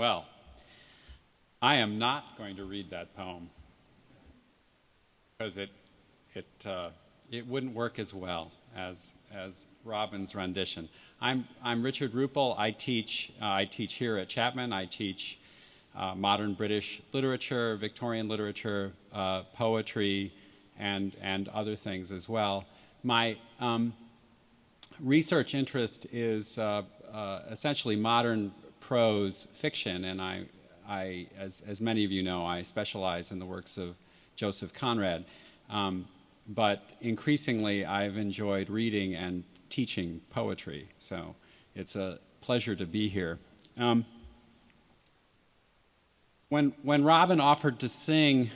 Well, I am not going to read that poem because it wouldn't work as well as Robin's rendition. I'm Richard Ruppel. I teach here at Chapman. I teach modern British literature, Victorian literature, poetry, and other things as well. My research interest is essentially modern prose fiction, and I, as many of you know, I specialize in the works of Joseph Conrad. But increasingly, I've enjoyed reading and teaching poetry, so it's a pleasure to be here. When Robin offered to sing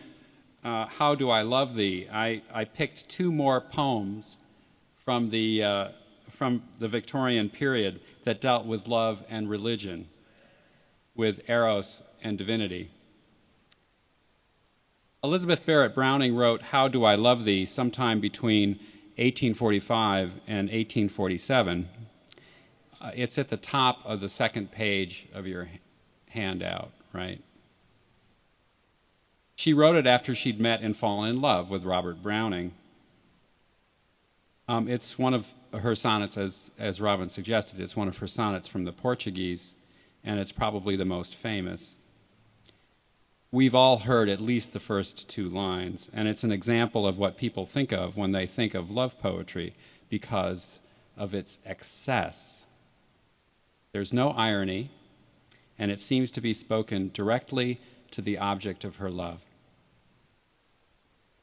How Do I Love Thee, I picked two more poems from the Victorian period that dealt with love and religion, with eros and divinity. Elizabeth Barrett Browning wrote How Do I Love Thee sometime between 1845 and 1847. It's at the top of the second page of your handout, right? She wrote it after she'd met and fallen in love with Robert Browning. It's one of her sonnets, as Robin suggested. It's one of her sonnets from the Portuguese, and it's probably the most famous. We've all heard at least the first two lines, and it's an example of what people think of when they think of love poetry because of its excess. There's no irony, and it seems to be spoken directly to the object of her love.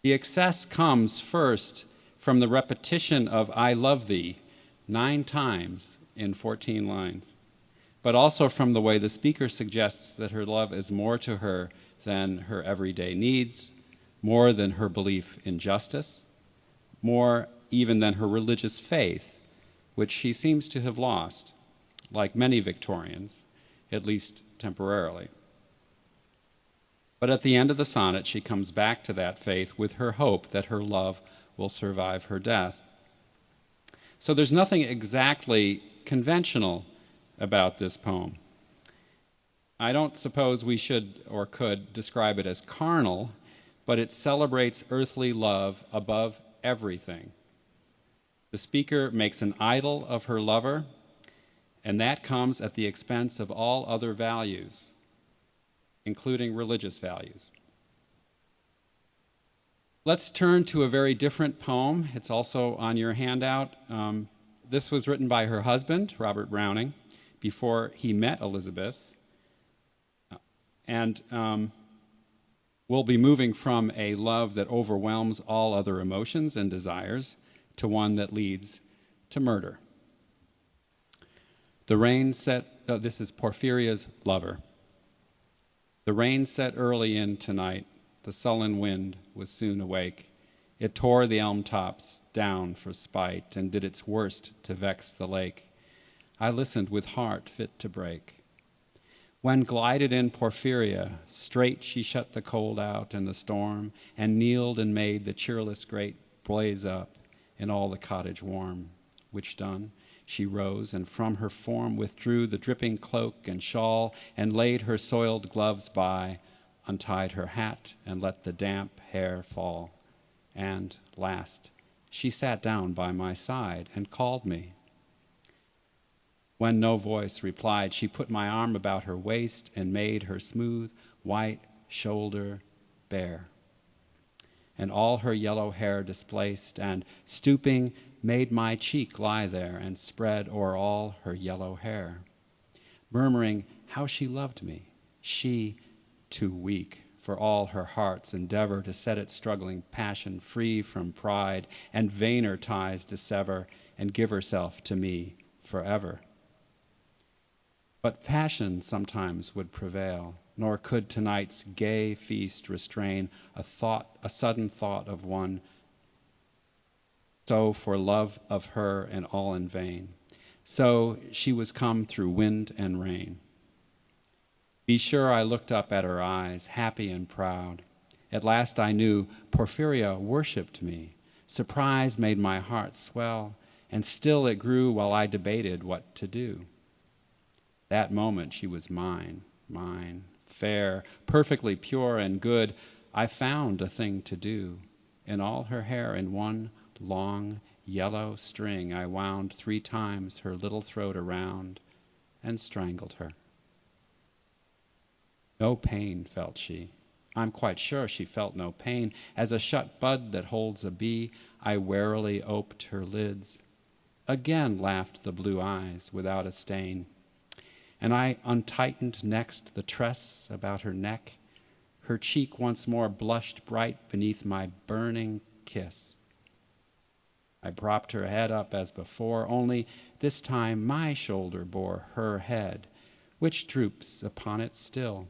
The excess comes first from the repetition of I love thee 9 times in 14 lines, but also from the way the speaker suggests that her love is more to her than her everyday needs, more than her belief in justice, more even than her religious faith, which she seems to have lost, like many Victorians, at least temporarily. But at the end of the sonnet, she comes back to that faith with her hope that her love will survive her death. So there's nothing exactly conventional about this poem. I don't suppose we should or could describe it as carnal, but it celebrates earthly love above everything. The speaker makes an idol of her lover, and that comes at the expense of all other values, including religious values. Let's turn to a very different poem. It's also on your handout. This was written by her husband, Robert Browning, before he met Elizabeth. And we'll be moving from a love that overwhelms all other emotions and desires to one that leads to murder. The rain set, this is Porphyria's lover. The rain set early in tonight. The sullen wind was soon awake. It tore the elm tops down for spite and did its worst to vex the lake. I listened with heart fit to break. When glided in Porphyria, straight she shut the cold out and the storm, and kneeled and made the cheerless grate blaze up in all the cottage warm. Which done, she rose, and from her form withdrew the dripping cloak and shawl, and laid her soiled gloves by, untied her hat, and let the damp hair fall. And, last, she sat down by my side and called me. When no voice replied, she put my arm about her waist and made her smooth, white shoulder bare, and all her yellow hair displaced, and, stooping, made my cheek lie there and spread o'er all her yellow hair, murmuring how she loved me, she, too weak for all her heart's endeavor to set its struggling passion free from pride and vainer ties to sever, and give herself to me forever. But passion sometimes would prevail, nor could tonight's gay feast restrain a sudden thought of one, so for love of her and all in vain. So she was come through wind and rain. Be sure I looked up at her eyes, happy and proud. At last I knew Porphyria worshipped me. Surprise made my heart swell, and still it grew while I debated what to do. That moment she was mine, mine, fair, perfectly pure and good, I found a thing to do. In all her hair in one long yellow string I wound 3 times her little throat around and strangled her. No pain felt she. I'm quite sure she felt no pain. As a shut bud that holds a bee, I warily oped her lids. Again laughed the blue eyes without a stain. And I untightened next the tress about her neck. Her cheek once more blushed bright beneath my burning kiss. I propped her head up as before, only this time my shoulder bore her head, which droops upon it still.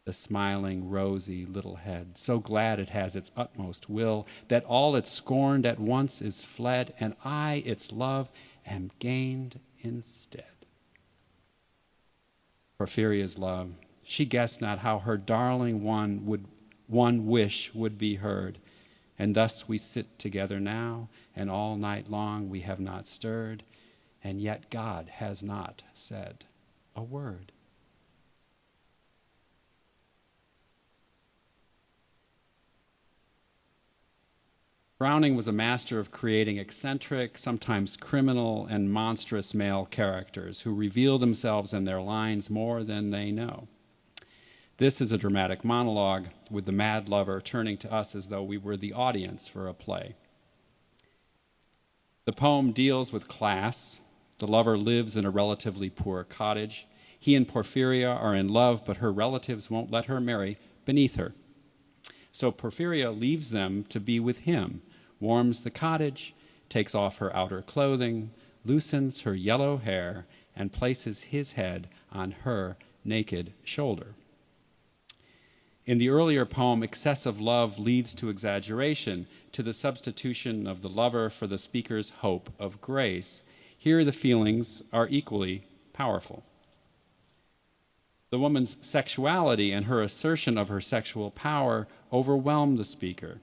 The smiling, rosy little head, so glad it has its utmost will, that all it scorned at once is fled, and I, its love, am gained instead. Porphyria's love, she guessed not how her darling one wish would be heard, and thus we sit together now, and all night long we have not stirred, and yet God has not said a word. Browning was a master of creating eccentric, sometimes criminal, and monstrous male characters who reveal themselves in their lines more than they know. This is a dramatic monologue with the mad lover turning to us as though we were the audience for a play. The poem deals with class. The lover lives in a relatively poor cottage. He and Porphyria are in love, but her relatives won't let her marry beneath her. So Porphyria leaves them to be with him, warms the cottage, takes off her outer clothing, loosens her yellow hair, and places his head on her naked shoulder. In the earlier poem, excessive love leads to exaggeration, to the substitution of the lover for the speaker's hope of grace. Here the feelings are equally powerful. The woman's sexuality and her assertion of her sexual power overwhelm the speaker.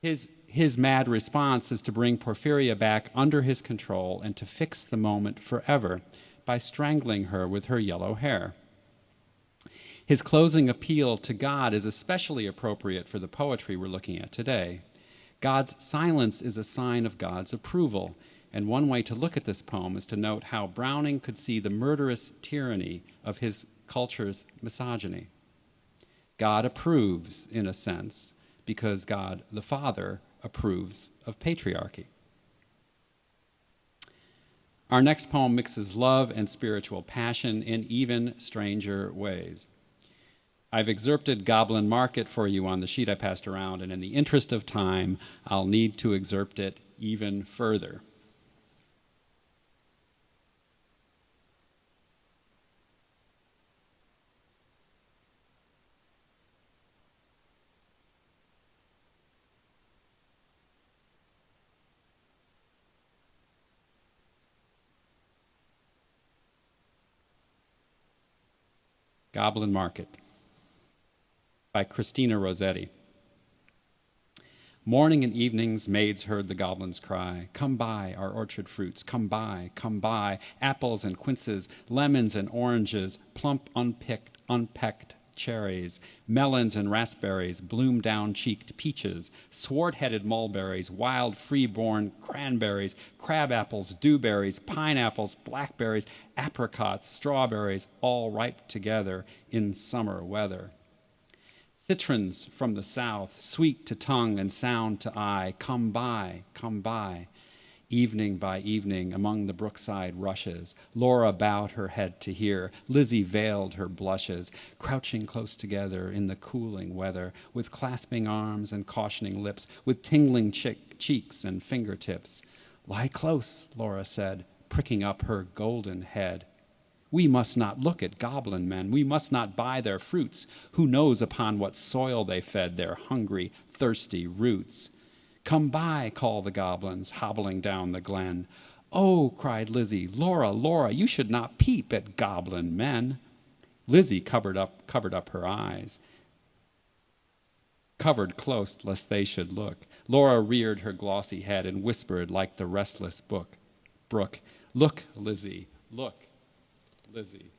His mad response is to bring Porphyria back under his control and to fix the moment forever by strangling her with her yellow hair. His closing appeal to God is especially appropriate for the poetry we're looking at today. God's silence is a sign of God's approval, and one way to look at this poem is to note how Browning could see the murderous tyranny of his culture's misogyny. God approves, in a sense, because God the Father approves of patriarchy. Our next poem mixes love and spiritual passion in even stranger ways. I've excerpted Goblin Market for you on the sheet I passed around, and in the interest of time, I'll need to excerpt it even further. Goblin Market by Christina Rossetti. Morning and evenings, maids heard the goblins cry, "Come buy our orchard fruits, come buy, apples and quinces, lemons and oranges, plump unpecked cherries, melons and raspberries, bloom down-cheeked peaches, swart-headed mulberries, wild free-born cranberries, crab apples, dewberries, pineapples, blackberries, apricots, strawberries, all ripe together in summer weather. Citrons from the south, sweet to tongue and sound to eye, come buy. Evening by evening, among the brookside rushes, Laura bowed her head to hear, Lizzie veiled her blushes, crouching close together in the cooling weather, with clasping arms and cautioning lips, with tingling cheeks and fingertips. Lie close, Laura said, pricking up her golden head. We must not look at goblin men. We must not buy their fruits. Who knows upon what soil they fed their hungry, thirsty roots? Come buy, call the goblins, hobbling down the glen. Oh, cried Lizzie, Laura, you should not peep at goblin men. Lizzie covered up her eyes, covered close lest they should look. Laura reared her glossy head and whispered like the restless brook, "Look, Lizzie, look, Lizzie."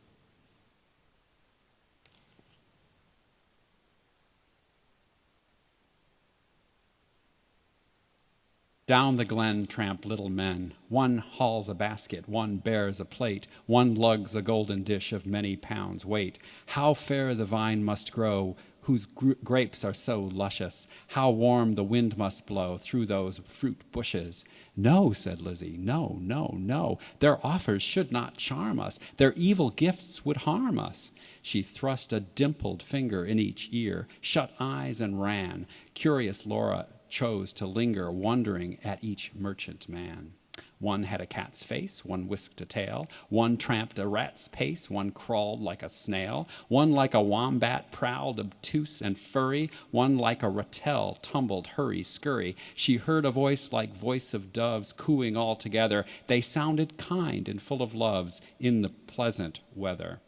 Down the glen tramp little men. One hauls a basket, one bears a plate, one lugs a golden dish of many pounds weight. How fair the vine must grow, whose grapes are so luscious. How warm the wind must blow through those fruit bushes. "No," said Lizzie, "no, no, no. Their offers should not charm us. Their evil gifts would harm us." She thrust a dimpled finger in each ear, shut eyes and ran. Curious Laura chose to linger, wondering at each merchant man. One had a cat's face, one whisked a tail, one tramped a rat's pace, one crawled like a snail, one like a wombat prowled obtuse and furry, one like a ratel tumbled hurry-scurry. She heard a voice like voice of doves cooing all together. They sounded kind and full of loves in the pleasant weather.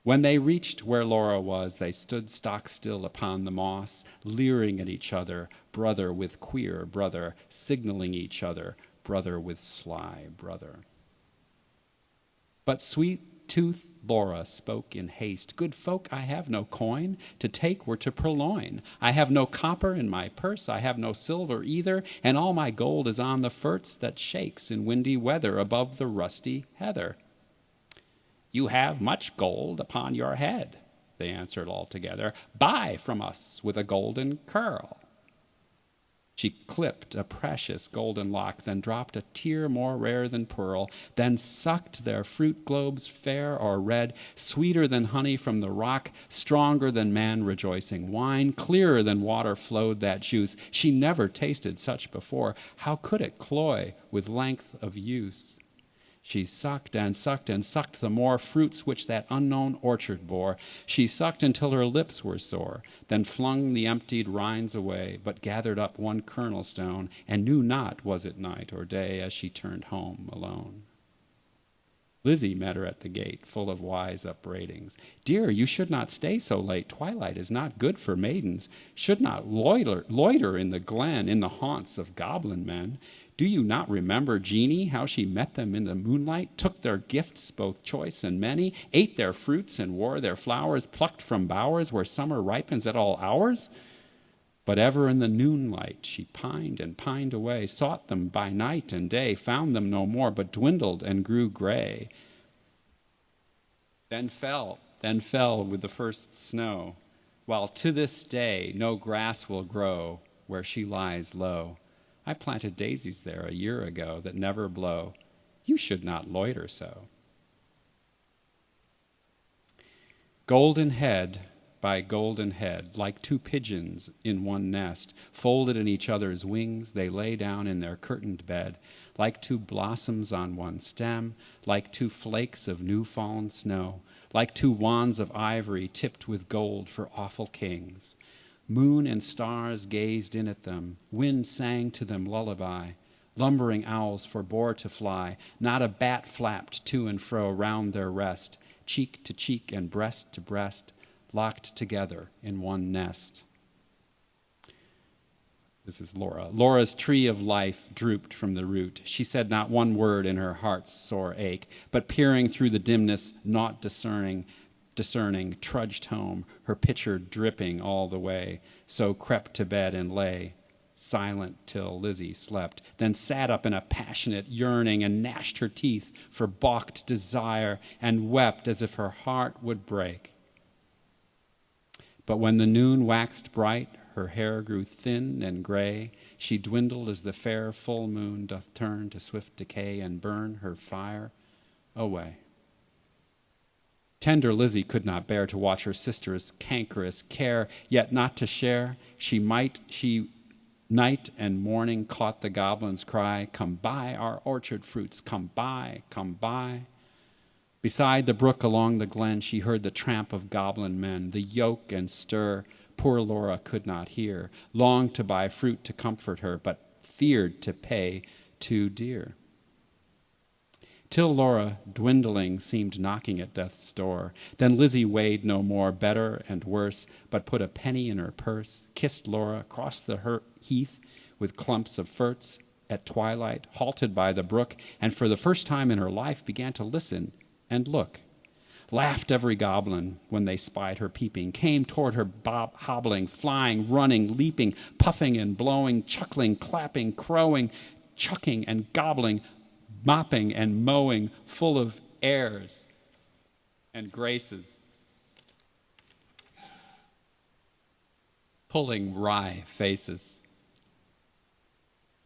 When they reached where Laura was, they stood stock still upon the moss, leering at each other, brother with queer brother, signaling each other, brother with sly brother. But sweet-toothed Laura spoke in haste, "Good folk, I have no coin, to take were to purloin. I have no copper in my purse, I have no silver either, and all my gold is on the ferts that shakes in windy weather above the rusty heather." "You have much gold upon your head," they answered all together. "Buy from us with a golden curl." She clipped a precious golden lock, then dropped a tear more rare than pearl, then sucked their fruit globes fair or red, sweeter than honey from the rock, stronger than man-rejoicing wine, clearer than water flowed that juice. She never tasted such before. How could it cloy with length of use? She sucked and sucked and sucked the more fruits which that unknown orchard bore. She sucked until her lips were sore, then flung the emptied rinds away, but gathered up one kernel stone, and knew not was it night or day as she turned home alone. Lizzie met her at the gate, full of wise upbraidings. "Dear, you should not stay so late. Twilight is not good for maidens. Should not loiter in the glen, in the haunts of goblin men. Do you not remember Jeannie, how she met them in the moonlight, took their gifts, both choice and many, ate their fruits and wore their flowers, plucked from bowers where summer ripens at all hours? But ever in the noonlight she pined and pined away, sought them by night and day, found them no more, but dwindled and grew gray. Then fell with the first snow, while to this day no grass will grow where she lies low. I planted daisies there a year ago that never blow. You should not loiter so." Golden head by golden head, like two pigeons in one nest, folded in each other's wings, they lay down in their curtained bed, like two blossoms on one stem, like two flakes of new-fallen snow, like two wands of ivory tipped with gold for awful kings. Moon and stars gazed in at them, wind sang to them lullaby, lumbering owls forbore to fly, not a bat flapped to and fro round their rest, cheek to cheek and breast to breast, locked together in one nest. This is Laura. Laura's tree of life drooped from the root. She said not one word in her heart's sore ache, but peering through the dimness, naught discerning, trudged home, her pitcher dripping all the way, so crept to bed and lay, silent till Lizzie slept, then sat up in a passionate yearning and gnashed her teeth for balked desire and wept as if her heart would break. But when the noon waxed bright, her hair grew thin and gray, she dwindled as the fair full moon doth turn to swift decay and burn her fire away. Tender Lizzie could not bear to watch her sister's cankerous care, yet not to share. She night and morning caught the goblin's cry, "Come buy our orchard fruits, come buy, come buy." Beside the brook along the glen she heard the tramp of goblin men, the yoke and stir. Poor Laura could not hear, longed to buy fruit to comfort her, but feared to pay too dear. till Laura, dwindling, seemed knocking at death's door. Then Lizzie weighed no more, better and worse, but put a penny in her purse, kissed Laura, crossed the heath with clumps of ferts at twilight, halted by the brook, and for the first time in her life began to listen and look. Laughed every goblin when they spied her peeping, came toward her hobbling, flying, running, leaping, puffing and blowing, chuckling, clapping, crowing, chucking and gobbling, mopping and mowing, full of airs and graces, pulling wry faces.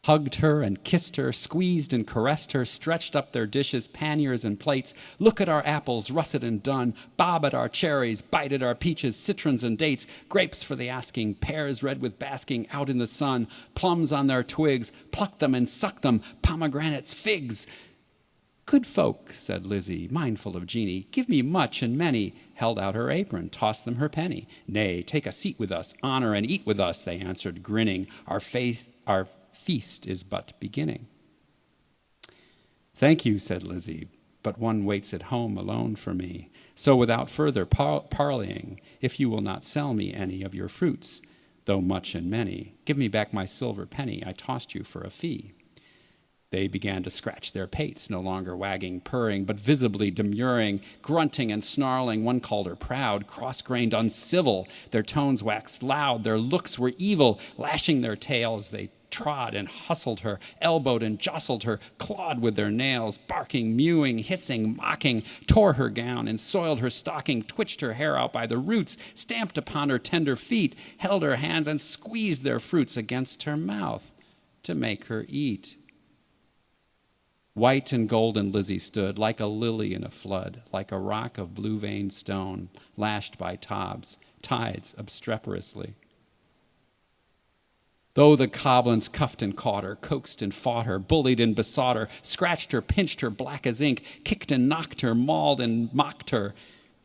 Hugged her and kissed her, squeezed and caressed her, stretched up their dishes, panniers and plates. Look at our apples, russet and done, bob at our cherries, bite at our peaches, citrons and dates, grapes for the asking, pears red with basking out in the sun, plums on their twigs, pluck them and suck them, pomegranates, figs. Good folk, said Lizzie, mindful of Jeanie, give me much and many, held out her apron, tossed them her penny. Nay, take a seat with us, honor and eat with us, they answered, grinning. Our feast is but beginning. Thank you, said Lizzie, but one waits at home alone for me. So without further parleying, if you will not sell me any of your fruits, though much and many, give me back my silver penny I tossed you for a fee. They began to scratch their pates, no longer wagging, purring, but visibly demurring, grunting and snarling. One called her proud, cross-grained, uncivil. Their tones waxed loud, their looks were evil. Lashing their tails, they trod and hustled her, elbowed and jostled her, clawed with their nails, barking, mewing, hissing, mocking, tore her gown and soiled her stocking, twitched her hair out by the roots, stamped upon her tender feet, held her hands and squeezed their fruits against her mouth to make her eat. White and golden Lizzie stood, like a lily in a flood, like a rock of blue-veined stone, lashed by tides obstreperously. Though the goblins cuffed and caught her, coaxed and fought her, bullied and besought her, scratched her, pinched her black as ink, kicked and knocked her, mauled and mocked her,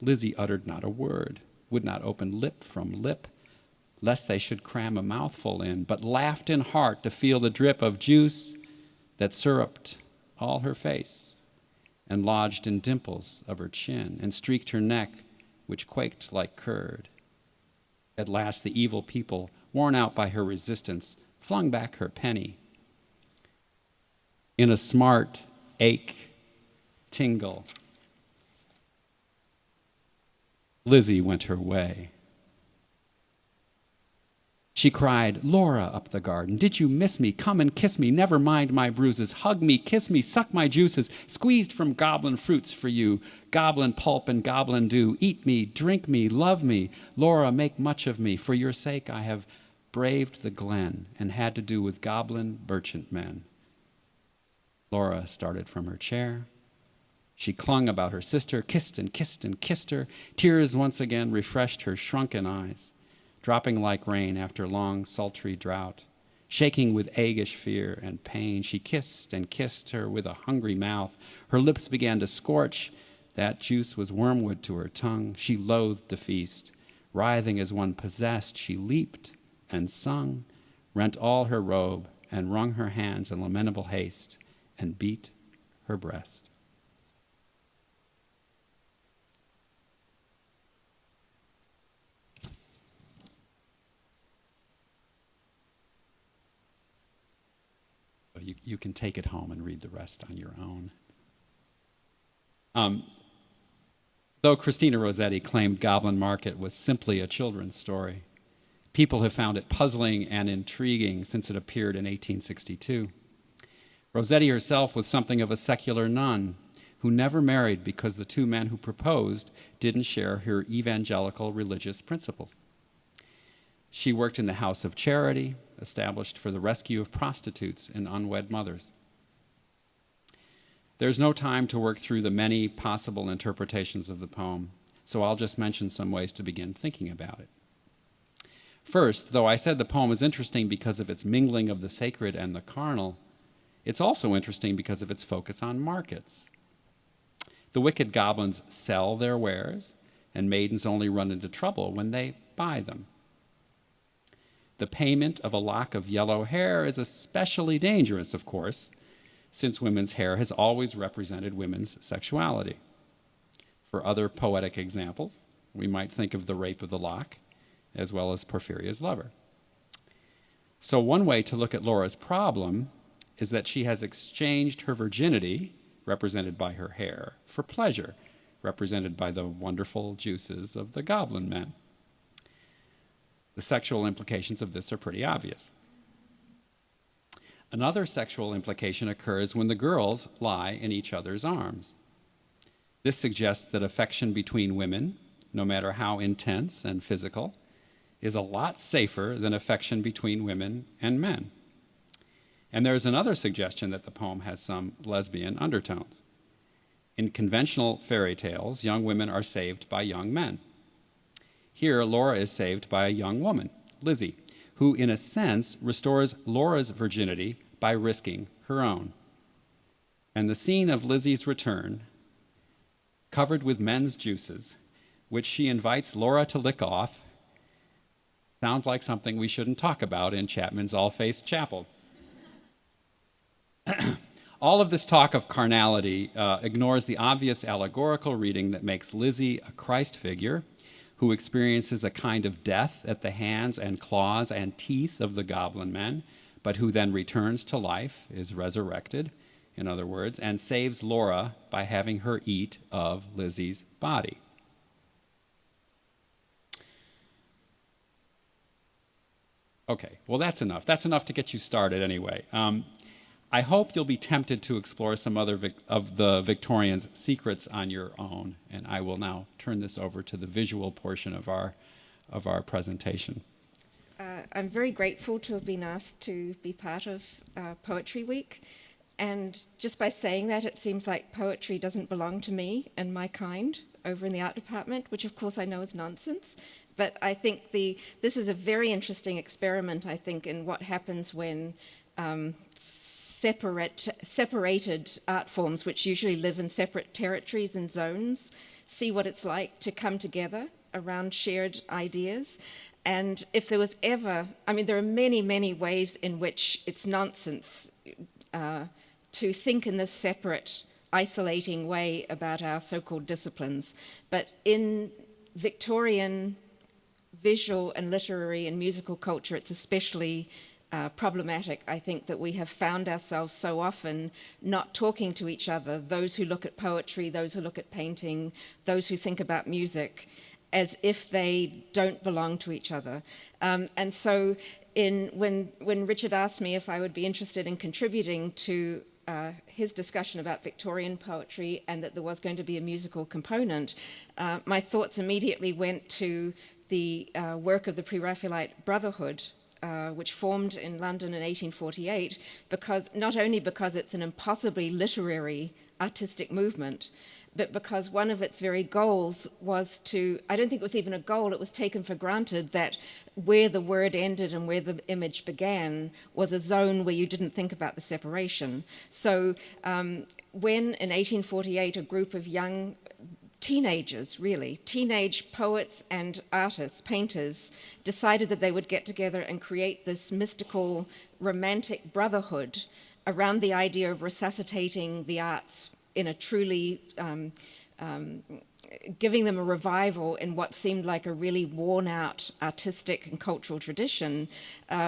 Lizzie uttered not a word, would not open lip from lip, lest they should cram a mouthful in, but laughed in heart to feel the drip of juice that syruped all her face and lodged in dimples of her chin and streaked her neck, which quaked like curd. At last the evil people, worn out by her resistance, flung back her penny. In a smart ache tingle, Lizzie went her way. She cried, Laura, up the garden, did you miss me? Come and kiss me, never mind my bruises. Hug me, kiss me, suck my juices, squeezed from goblin fruits for you. Goblin pulp and goblin dew, eat me, drink me, love me. Laura, make much of me. For your sake I have braved the glen and had to do with goblin merchant men. Laura started from her chair. She clung about her sister, kissed and kissed and kissed her. Tears once again refreshed her shrunken eyes, dropping like rain after long, sultry drought. Shaking with aguish fear and pain, she kissed and kissed her with a hungry mouth. Her lips began to scorch. That juice was wormwood to her tongue. She loathed the feast. Writhing as one possessed, she leaped and sung, rent all her robe, and wrung her hands in lamentable haste, and beat her breast. You can take it home and read the rest on your own. Though Christina Rossetti claimed Goblin Market was simply a children's story, people have found it puzzling and intriguing since it appeared in 1862. Rossetti herself was something of a secular nun who never married because the two men who proposed didn't share her evangelical religious principles. She worked in the House of Charity, established for the rescue of prostitutes and unwed mothers. There's no time to work through the many possible interpretations of the poem, so I'll just mention some ways to begin thinking about it. First, though I said the poem is interesting because of its mingling of the sacred and the carnal, it's also interesting because of its focus on markets. The wicked goblins sell their wares, and maidens only run into trouble when they buy them. The payment of a lock of yellow hair is especially dangerous, of course, since women's hair has always represented women's sexuality. For other poetic examples, we might think of the rape of the lock, as well as Porphyria's lover. So one way to look at Laura's problem is that she has exchanged her virginity, represented by her hair, for pleasure, represented by the wonderful juices of the goblin men. The sexual implications of this are pretty obvious. Another sexual implication occurs when the girls lie in each other's arms. This suggests that affection between women, no matter how intense and physical, is a lot safer than affection between women and men. And there's another suggestion that the poem has some lesbian undertones. In conventional fairy tales, young women are saved by young men. Here, Laura is saved by a young woman, Lizzie, who, in a sense, restores Laura's virginity by risking her own. And the scene of Lizzie's return, covered with men's juices, which she invites Laura to lick off, sounds like something we shouldn't talk about in Chapman's All Faith Chapel. All of this talk of carnality ignores the obvious allegorical reading that makes Lizzie a Christ figure who experiences a kind of death at the hands and claws and teeth of the goblin men, but who then returns to life, is resurrected, in other words, and saves Laura by having her eat of Lizzie's body. Okay, well that's enough. That's enough to get you started anyway. I hope you'll be tempted to explore some other of the Victorians' secrets on your own, and I will now turn this over to the visual portion of our presentation. I'm very grateful to have been asked to be part of Poetry Week, and just by saying that, it seems like poetry doesn't belong to me and my kind over in the art department, which of course I know is nonsense. But I think this is a very interesting experiment, I think, in what happens when separated art forms, which usually live in separate territories and zones, see what it's like to come together around shared ideas. And if there was ever, I mean, there are many, many ways in which it's nonsense to think in this separate, isolating way about our so-called disciplines. But in Victorian visual and literary and musical culture, it's especially problematic, I think, that we have found ourselves so often not talking to each other, those who look at poetry, those who look at painting, those who think about music, as if they don't belong to each other. And so when Richard asked me if I would be interested in contributing to his discussion about Victorian poetry and that there was going to be a musical component, my thoughts immediately went to the work of the Pre-Raphaelite Brotherhood, which formed in London in 1848, not only because it's an impossibly literary artistic movement, but because one of its very goals was to, I don't think it was even a goal, it was taken for granted that where the word ended and where the image began was a zone where you didn't think about the separation. So when in 1848 a group of young teenagers, really, teenage poets and artists, painters, decided that they would get together and create this mystical, romantic brotherhood around the idea of resuscitating the arts in a truly, giving them a revival in what seemed like a really worn-out artistic and cultural tradition.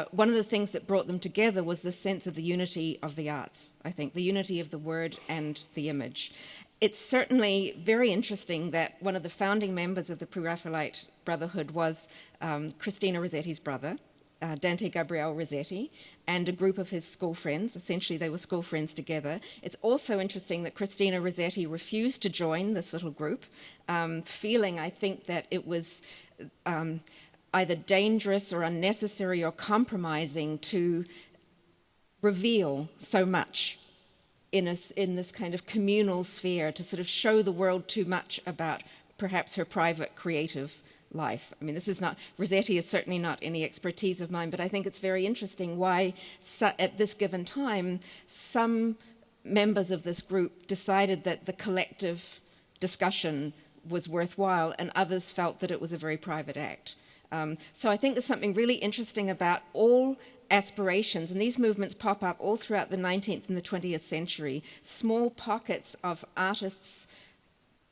One of the things that brought them together was the sense of the unity of the arts, I think, the unity of the word and the image. It's certainly very interesting that one of the founding members of the Pre-Raphaelite Brotherhood was Christina Rossetti's brother, Dante Gabriele Rossetti, and a group of his school friends. Essentially, they were school friends together. It's also interesting that Christina Rossetti refused to join this little group, feeling, I think, that it was either dangerous or unnecessary or compromising to reveal so much in this kind of communal sphere, to sort of show the world too much about perhaps her private creative life. I mean, this is not, Rossetti is certainly not any expertise of mine, but I think it's very interesting why at this given time, some members of this group decided that the collective discussion was worthwhile and others felt that it was a very private act. So I think there's something really interesting about all aspirations, and these movements pop up all throughout the 19th and the 20th century, small pockets of artists,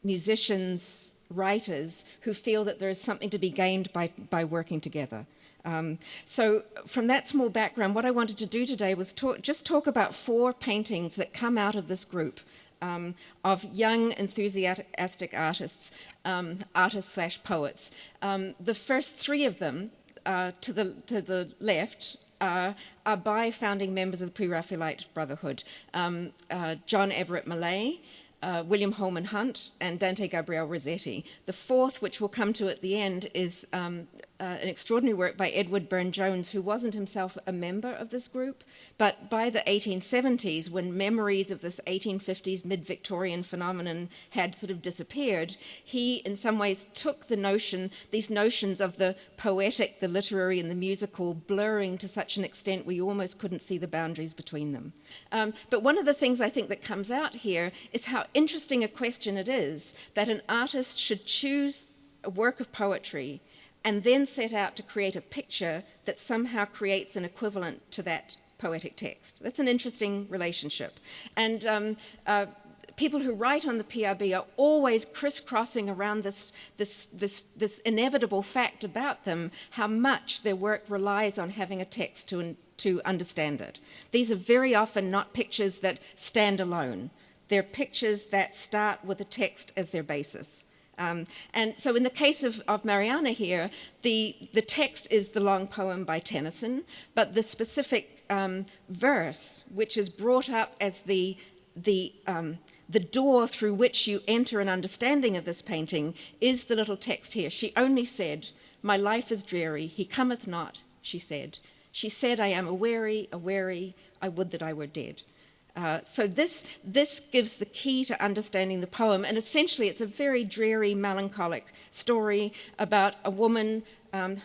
musicians, writers who feel that there is something to be gained by working together. So from that small background, what I wanted to do today was just talk about 4 paintings that come out of this group of young, enthusiastic artists, artists/poets. The first 3 of them, to the left, are by founding members of the Pre-Raphaelite Brotherhood, John Everett Millay, William Holman Hunt, and Dante Gabriel Rossetti. The 4th, which we'll come to at the end, is an extraordinary work by Edward Burne-Jones, who wasn't himself a member of this group, but by the 1870s, when memories of this 1850s mid-Victorian phenomenon had sort of disappeared, he in some ways took these notions of the poetic, the literary, and the musical blurring to such an extent we almost couldn't see the boundaries between them. But one of the things I think that comes out here is how interesting a question it is that an artist should choose a work of poetry and then set out to create a picture that somehow creates an equivalent to that poetic text. That's an interesting relationship. And people who write on the PRB are always crisscrossing around this inevitable fact about them, how much their work relies on having a text to understand it. These are very often not pictures that stand alone. They're pictures that start with a text as their basis. And so in the case of Mariana here, the text is the long poem by Tennyson, but the specific verse, which is brought up as the door through which you enter an understanding of this painting, is the little text here. She only said, "My life is dreary, he cometh not," she said. She said, "I am aweary, I would that I were dead." So this gives the key to understanding the poem, and essentially it's a very dreary, melancholic story about a woman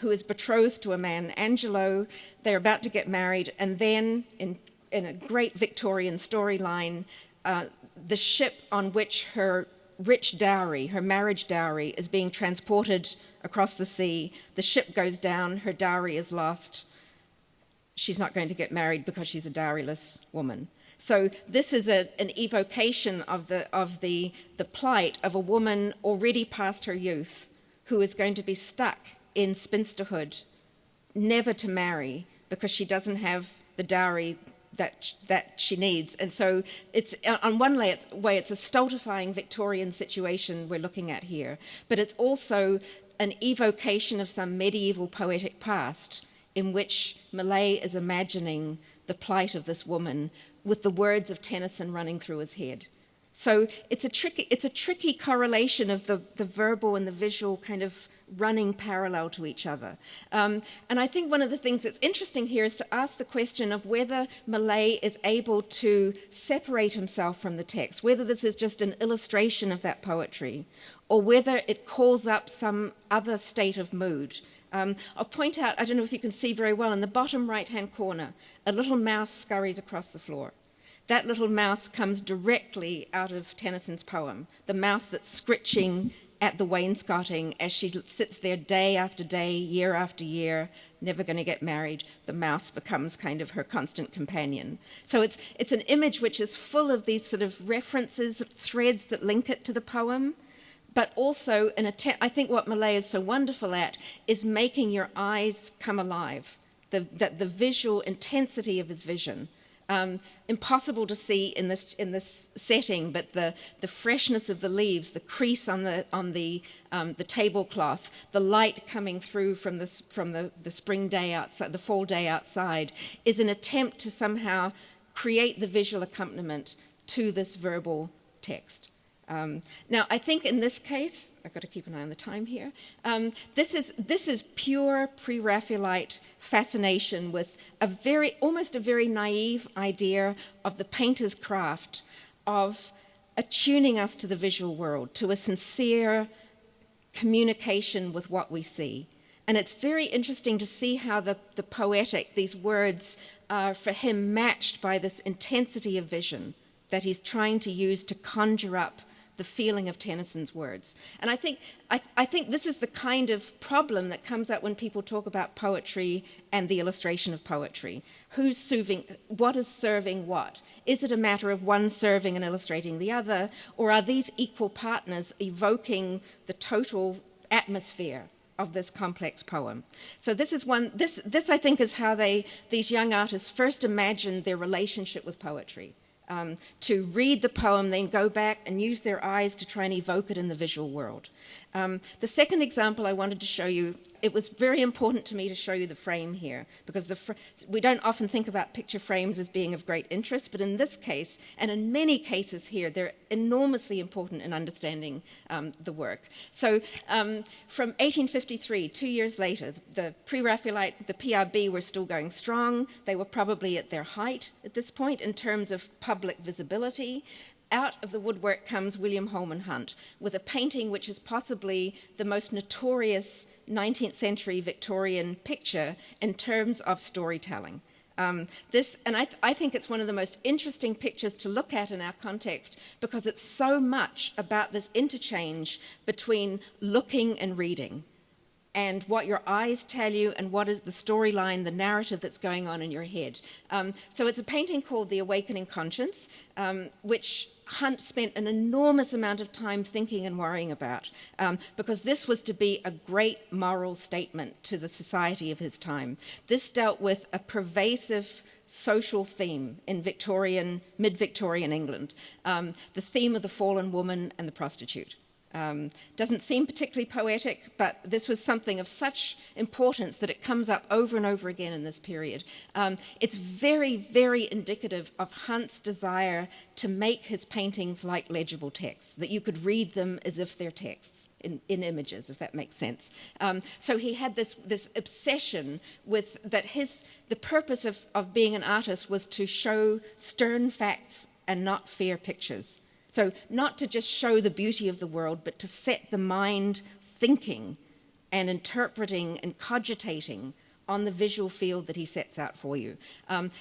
who is betrothed to a man, Angelo. They're about to get married, and then in a great Victorian storyline, the ship on which her rich dowry, her marriage dowry, is being transported across the sea. The ship goes down, her dowry is lost. She's not going to get married because she's a doweryless woman. So this is an evocation of the plight of a woman already past her youth who is going to be stuck in spinsterhood, never to marry because she doesn't have the dowry that she needs. And so it's on one way it's a stultifying Victorian situation we're looking at here, but it's also an evocation of some medieval poetic past in which Millay is imagining the plight of this woman with the words of Tennyson running through his head. So it's a tricky correlation of the verbal and the visual kind of running parallel to each other. And I think one of the things that's interesting here is to ask the question of whether Millay is able to separate himself from the text, whether this is just an illustration of that poetry, or whether it calls up some other state of mood. I'll point out, I don't know if you can see very well, in the bottom right-hand corner, a little mouse scurries across the floor. That little mouse comes directly out of Tennyson's poem, the mouse that's scritching at the wainscoting as she sits there day after day, year after year, never going to get married. The mouse becomes kind of her constant companion. So it's an image which is full of these sort of references, threads that link it to the poem, but also I think what Millay is so wonderful at is making your eyes come alive, the visual intensity of his vision. Impossible to see in this setting, but the freshness of the leaves, the crease on the tablecloth, the light coming through from the spring day outside, the fall day outside, is an attempt to somehow create the visual accompaniment to this verbal text. Now, I think in this case, I've got to keep an eye on the time here, this is pure pre-Raphaelite fascination with almost a very naive idea of the painter's craft of attuning us to the visual world, to a sincere communication with what we see. And it's very interesting to see how the poetic, these words, are for him matched by this intensity of vision that he's trying to use to conjure up the feeling of Tennyson's words. And I think this is the kind of problem that comes up when people talk about poetry and the illustration of poetry. Who's serving, what is serving what? Is it a matter of one serving and illustrating the other, or are these equal partners evoking the total atmosphere of this complex poem? So this is this I think is how these young artists first imagined their relationship with poetry. To read the poem, then go back and use their eyes to try and evoke it in the visual world. The second example I wanted to show you, it was very important to me to show you the frame here, because we don't often think about picture frames as being of great interest, but in this case, and in many cases here, they're enormously important in understanding the work. So from 1853, 2 years later, the Pre-Raphaelite, the PRB were still going strong. They were probably at their height at this point in terms of public visibility. Out of the woodwork comes William Holman Hunt with a painting which is possibly the most notorious 19th century Victorian picture in terms of storytelling. I think it's one of the most interesting pictures to look at in our context because it's so much about this interchange between looking and reading, and what your eyes tell you and what is the storyline, the narrative that's going on in your head. So it's a painting called The Awakening Conscience, which Hunt spent an enormous amount of time thinking and worrying about, because this was to be a great moral statement to the society of his time. This dealt with a pervasive social theme in mid-Victorian England, the theme of the fallen woman and the prostitute. Doesn't seem particularly poetic, but this was something of such importance that it comes up over and over again in this period. It's very, very indicative of Hunt's desire to make his paintings like legible texts, that you could read them as if they're texts in images, if that makes sense. So he had this obsession with that the purpose of being an artist was to show stern facts and not fair pictures. So not to just show the beauty of the world, but to set the mind thinking and interpreting and cogitating on the visual field that he sets out for you.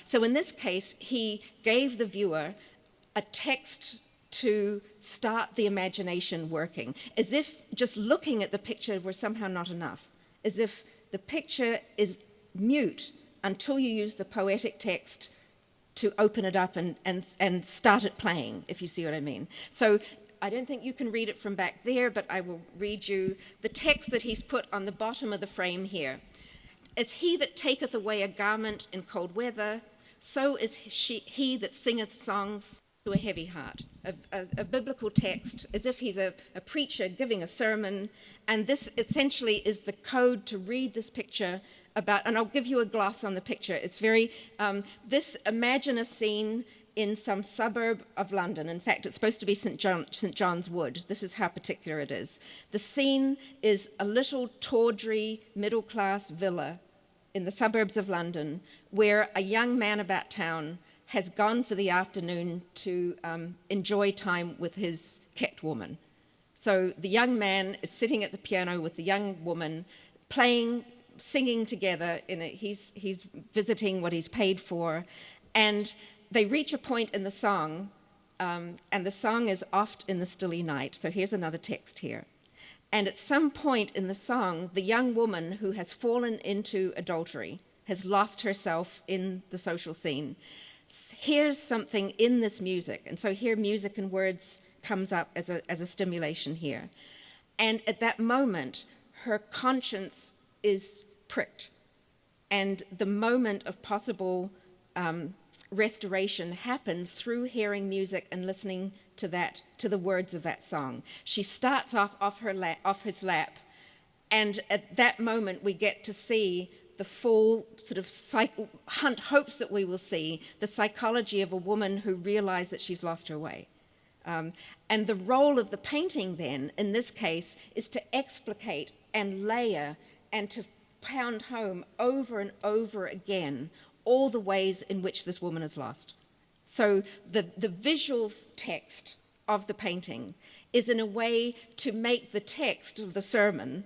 So in this case, he gave the viewer a text to start the imagination working, as if just looking at the picture were somehow not enough, as if the picture is mute until you use the poetic text to open it up and start it playing, if you see what I mean. So I don't think you can read it from back there, but I will read you the text that he's put on the bottom of the frame here. It's he that taketh away a garment in cold weather, so is he that singeth songs to a heavy heart. A biblical text, as if he's a preacher giving a sermon, and this essentially is the code to read this picture about, and I'll give you a gloss on the picture. It's very, imagine a scene in some suburb of London. In fact, it's supposed to be St. John's Wood. This is how particular it is. The scene is a little tawdry, middle-class villa in the suburbs of London where a young man about town has gone for the afternoon to enjoy time with his kept woman. So the young man is sitting at the piano with the young woman, playing, singing together. He's visiting what he's paid for, and they reach a point in the song, and the song is Oft in the Stilly Night. So here's another text here. And at some point in the song, the young woman who has fallen into adultery, has lost herself in the social scene, hears something in this music. And so here music and words comes up as a stimulation here. And at that moment, her conscience is pricked. And the moment of possible restoration happens through hearing music and listening to the words of that song. She starts off his lap, and at that moment we get to see the full sort of Hunt hopes that we will see the psychology of a woman who realized that she's lost her way. And the role of the painting then, in this case, is to explicate and layer and to pound home over and over again all the ways in which this woman is lost. So the visual text of the painting is in a way to make the text of the sermon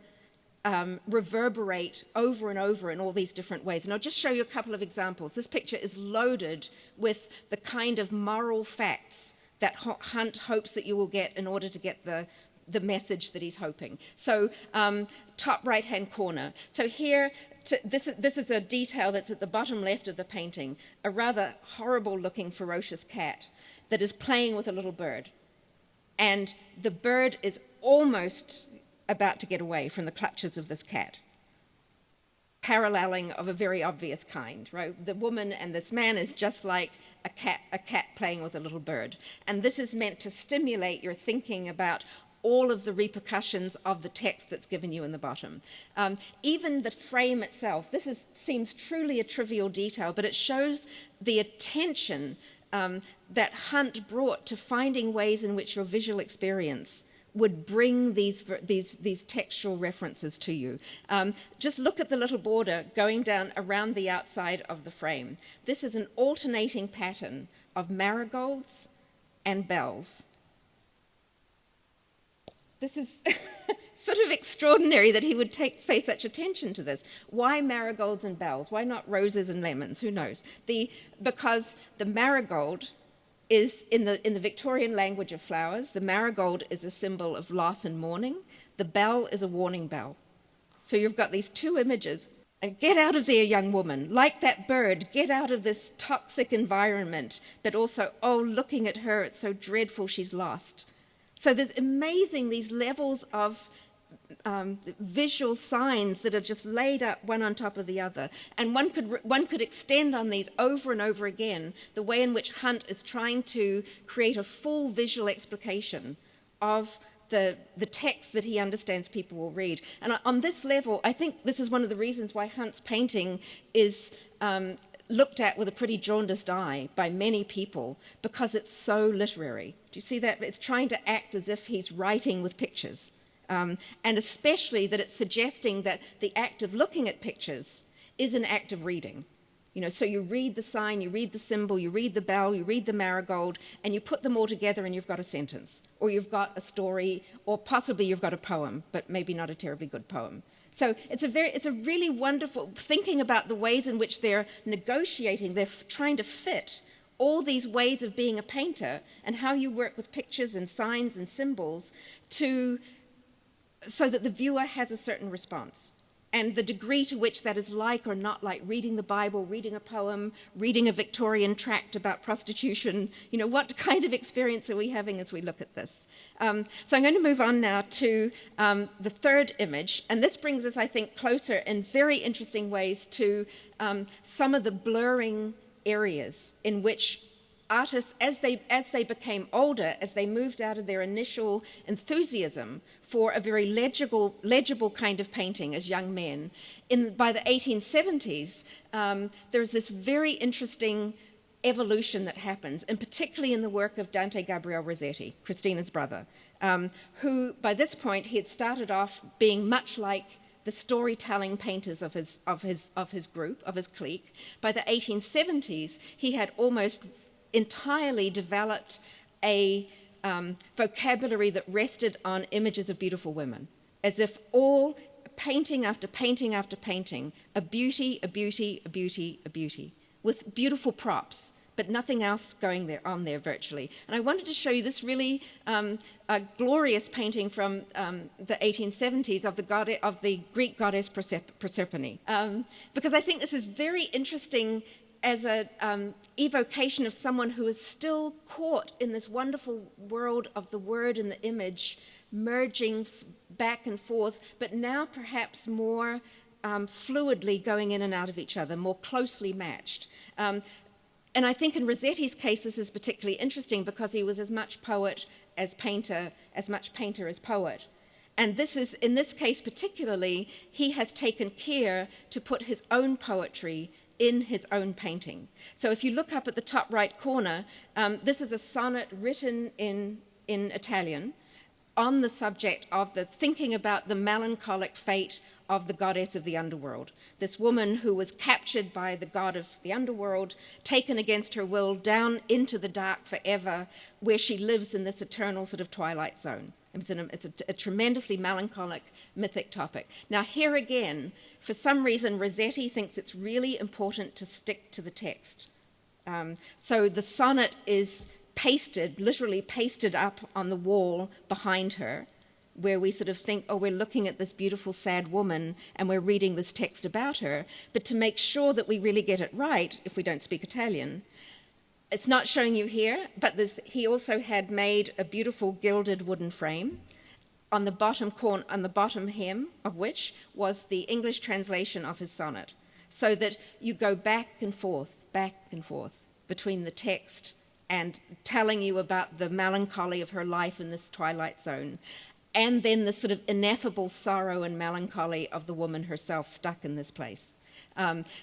reverberate over and over in all these different ways. And I'll just show you a couple of examples. This picture is loaded with the kind of moral facts that Hunt hopes that you will get in order to get the message that he's hoping. So top right-hand corner. So here, this is a detail that's at the bottom left of the painting, a rather horrible-looking, ferocious cat that is playing with a little bird. And the bird is almost about to get away from the clutches of this cat. Paralleling of a very obvious kind, right? The woman and this man is just like a cat playing with a little bird. And this is meant to stimulate your thinking about all of the repercussions of the text that's given you in the bottom. Even the frame itself, seems truly a trivial detail, but it shows the attention that Hunt brought to finding ways in which your visual experience would bring these textual references to you. Just look at the little border going down around the outside of the frame. This is an alternating pattern of marigolds and bells. This is sort of extraordinary that he would pay such attention to this. Why marigolds and bells? Why not roses and lemons? Who knows? Because the marigold is in the Victorian language of flowers, the marigold is a symbol of loss and mourning. The bell is a warning bell. So you've got these two images. Get out of there, young woman. Like that bird, get out of this toxic environment. But also, oh, looking at her, it's so dreadful, she's lost. So there's these levels of visual signs that are just laid up one on top of the other. And one could extend on these over and over again, the way in which Hunt is trying to create a full visual explication of the text that he understands people will read. And on this level, I think this is one of the reasons why Hunt's painting is looked at with a pretty jaundiced eye by many people, because it's so literary. Do you see that? It's trying to act as if he's writing with pictures. And especially that it's suggesting that the act of looking at pictures is an act of reading. So you read the sign, you read the symbol, you read the bell, you read the marigold, and you put them all together and you've got a sentence, or you've got a story, or possibly you've got a poem, but maybe not a terribly good poem. So it's a really wonderful thinking about the ways in which they're negotiating, they're trying to fit all these ways of being a painter and how you work with pictures and signs and symbols so that the viewer has a certain response. And the degree to which that is like or not like reading the Bible, reading a poem, reading a Victorian tract about prostitution, what kind of experience are we having as we look at this? So I'm going to move on now to the third image, and this brings us, I think, closer in very interesting ways to some of the blurring areas in which artists, as they became older, as they moved out of their initial enthusiasm for a very legible kind of painting as young men, by the 1870s, there's this very interesting evolution that happens, and particularly in the work of Dante Gabriel Rossetti, Christina's brother, who by this point he had started off being much like the storytelling painters of his group, of his clique. By the 1870s, he had almost entirely developed a vocabulary that rested on images of beautiful women, as if all painting after painting after painting, a beauty, a beauty, a beauty, a beauty, with beautiful props, but nothing else going on there virtually. And I wanted to show you this really glorious painting from the 1870s of the Greek goddess Proserpine, because I think this is very interesting as an evocation of someone who is still caught in this wonderful world of the word and the image, merging back and forth, but now perhaps more fluidly going in and out of each other, more closely matched. And I think in Rossetti's case, this is particularly interesting because he was as much poet as painter, as much painter as poet. And this is, in this case particularly, he has taken care to put his own poetry in his own painting. So if you look up at the top right corner, this is a sonnet written in Italian on the subject of the thinking about the melancholic fate of the goddess of the underworld. This woman who was captured by the god of the underworld, taken against her will down into the dark forever, where she lives in this eternal sort of twilight zone. It's a tremendously melancholic, mythic topic. Now here again, for some reason, Rossetti thinks it's really important to stick to the text. So the sonnet is pasted, literally pasted up on the wall behind her, where we sort of think, oh, we're looking at this beautiful, sad woman and we're reading this text about her. But to make sure that we really get it right, if we don't speak Italian, it's not showing you here, but he also had made a beautiful gilded wooden frame, on the bottom hem of which was the English translation of his sonnet, so that you go back and forth between the text and telling you about the melancholy of her life in this twilight zone, and then the sort of ineffable sorrow and melancholy of the woman herself stuck in this place.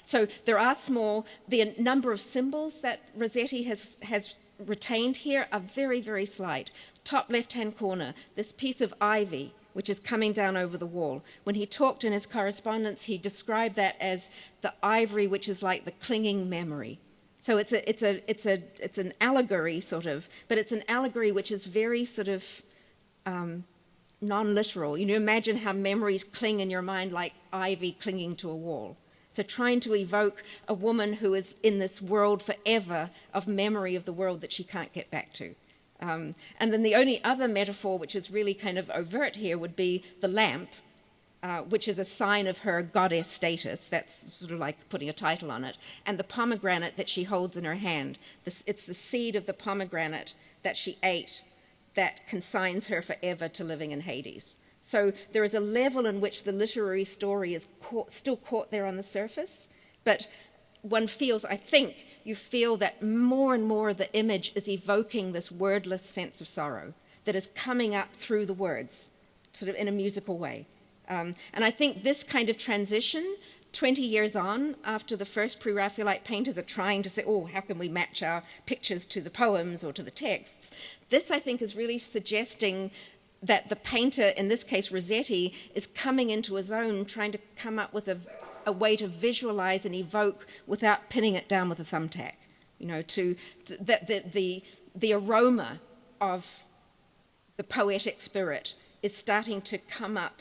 So there are the number of symbols that Rossetti has retained here are very, very slight. Top left-hand corner, this piece of ivy, which is coming down over the wall. When he talked in his correspondence, he described that as the ivory, which is like the clinging memory. So it's an allegory, sort of, but it's an allegory which is very sort of non-literal. You know, imagine how memories cling in your mind like ivy clinging to a wall. So trying to evoke a woman who is in this world forever of memory of the world that she can't get back to. And then the only other metaphor which is really kind of overt here would be the lamp, which is a sign of her goddess status. That's sort of like putting a title on it. And the pomegranate that she holds in her hand. It's the seed of the pomegranate that she ate that consigns her forever to living in Hades. So there is a level in which the literary story is still caught there on the surface, but one feels, I think, you feel that more and more the image is evoking this wordless sense of sorrow that is coming up through the words, sort of in a musical way. And I think this kind of transition, 20 years on, after the first pre-Raphaelite painters are trying to say, oh, how can we match our pictures to the poems or to the texts? This, I think, is really suggesting that the painter, in this case Rossetti, is coming into his own, trying to come up with a way to visualize and evoke without pinning it down with a thumbtack. You know, that the aroma of the poetic spirit is starting to come up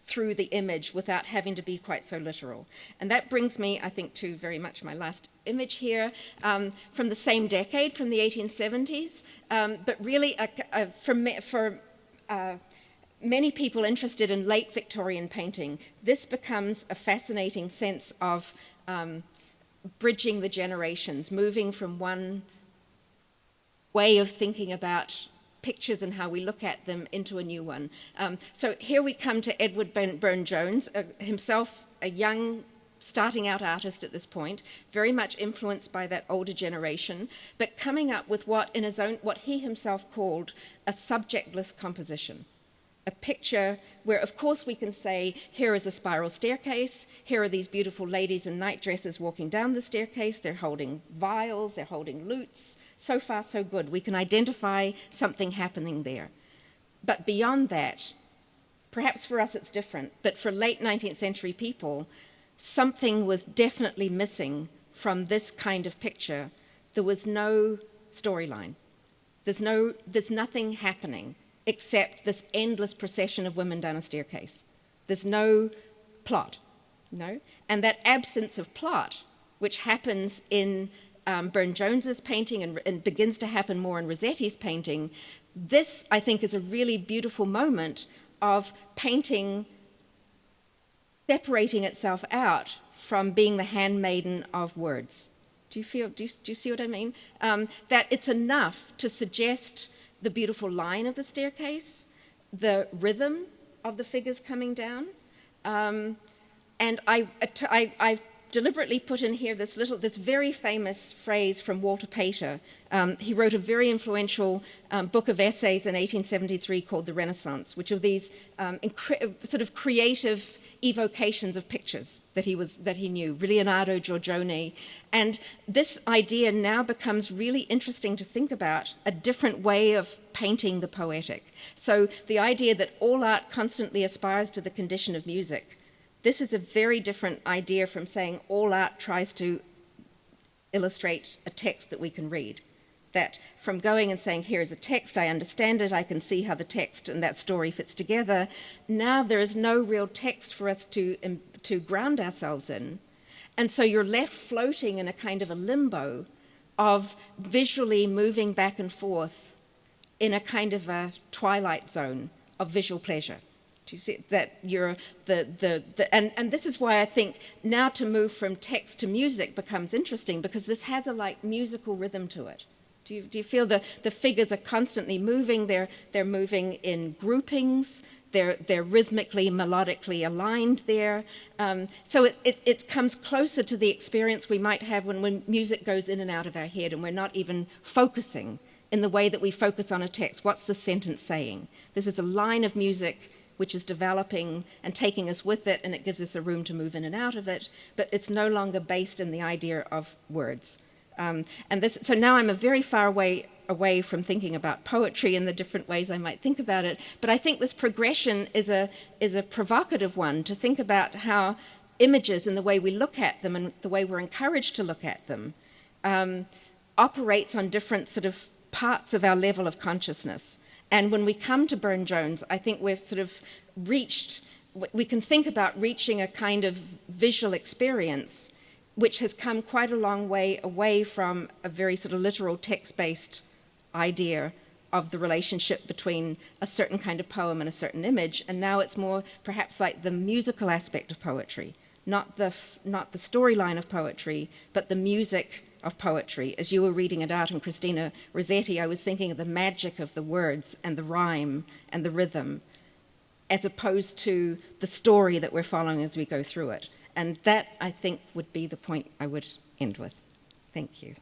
through the image without having to be quite so literal. And that brings me, I think, to very much my last image here, from the same decade, from the 1870s, but really for many people interested in late Victorian painting, this becomes a fascinating sense of bridging the generations, moving from one way of thinking about pictures and how we look at them into a new one. So here we come to Edward Burne-Jones, himself a young starting out artist at this point, very much influenced by that older generation, but coming up with what he himself called a subjectless composition. A picture where, of course, we can say, here is a spiral staircase, here are these beautiful ladies in night dresses walking down the staircase, they're holding vials, they're holding lutes. So far, so good. We can identify something happening there. But beyond that, perhaps for us it's different, but for late 19th century people, something was definitely missing from this kind of picture. There was no storyline. There's nothing happening except this endless procession of women down a staircase. There's no plot, no? And that absence of plot, which happens in Burne-Jones's painting and begins to happen more in Rossetti's painting, this, I think, is a really beautiful moment of painting separating itself out from being the handmaiden of words. Do you see what I mean? That it's enough to suggest the beautiful line of the staircase, the rhythm of the figures coming down, and I've deliberately put in here this very famous phrase from Walter Pater. He wrote a very influential book of essays in 1873 called The Renaissance, which are these sort of creative evocations of pictures that he knew, Leonardo Giorgione. And this idea now becomes really interesting to think about, a different way of painting the poetic. So the idea that all art constantly aspires to the condition of music, this is a very different idea from saying all art tries to illustrate a text that we can read. That from going and saying, here's a text, I understand it, I can see how the text and that story fits together, now there is no real text for us to ground ourselves in. And so you're left floating in a kind of a limbo of visually moving back and forth in a kind of a twilight zone of visual pleasure. Do you see that and this is why I think now to move from text to music becomes interesting, because this has a like musical rhythm to it. Do you feel the figures are constantly moving? They're moving in groupings. They're rhythmically, melodically aligned there. So it comes closer to the experience we might have when music goes in and out of our head and we're not even focusing in the way that we focus on a text. What's the sentence saying? This is a line of music which is developing and taking us with it, and it gives us a room to move in and out of it, but it's no longer based in the idea of words. So now I'm a very far away from thinking about poetry in the different ways I might think about it, but I think this progression is a provocative one, to think about how images and the way we look at them and the way we're encouraged to look at them operates on different sort of parts of our level of consciousness. And when we come to Burne-Jones, I think we've sort of we can think about reaching a kind of visual experience which has come quite a long way away from a very sort of literal text-based idea of the relationship between a certain kind of poem and a certain image, and now it's more perhaps like the musical aspect of poetry, not the storyline of poetry, but the music of poetry. As you were reading it out, and Christina Rossetti, I was thinking of the magic of the words and the rhyme and the rhythm, as opposed to the story that we're following as we go through it. And that, I think, would be the point I would end with. Thank you.